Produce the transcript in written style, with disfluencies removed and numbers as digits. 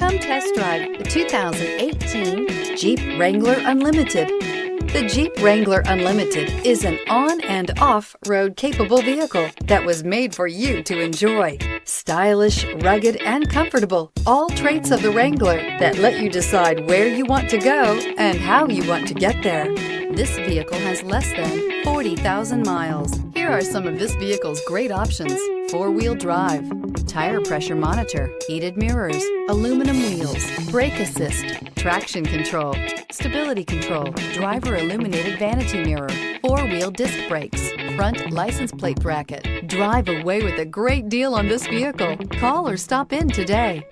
Come test drive the 2018 Jeep Wrangler Unlimited. The Jeep Wrangler Unlimited is an on- and off-road capable vehicle that was made for you to enjoy. Stylish, rugged, and comfortable. All traits of the Wrangler that let you decide where you want to go and how you want to get there. This vehicle has less than 40,000 miles. Here are some of this vehicle's great options: four-wheel drive, tire pressure monitor, heated mirrors, aluminum wheels, brake assist, traction control, stability control, driver illuminated vanity mirror, four-wheel disc brakes, front license plate bracket. Drive away with a great deal on this vehicle. Call or stop in today.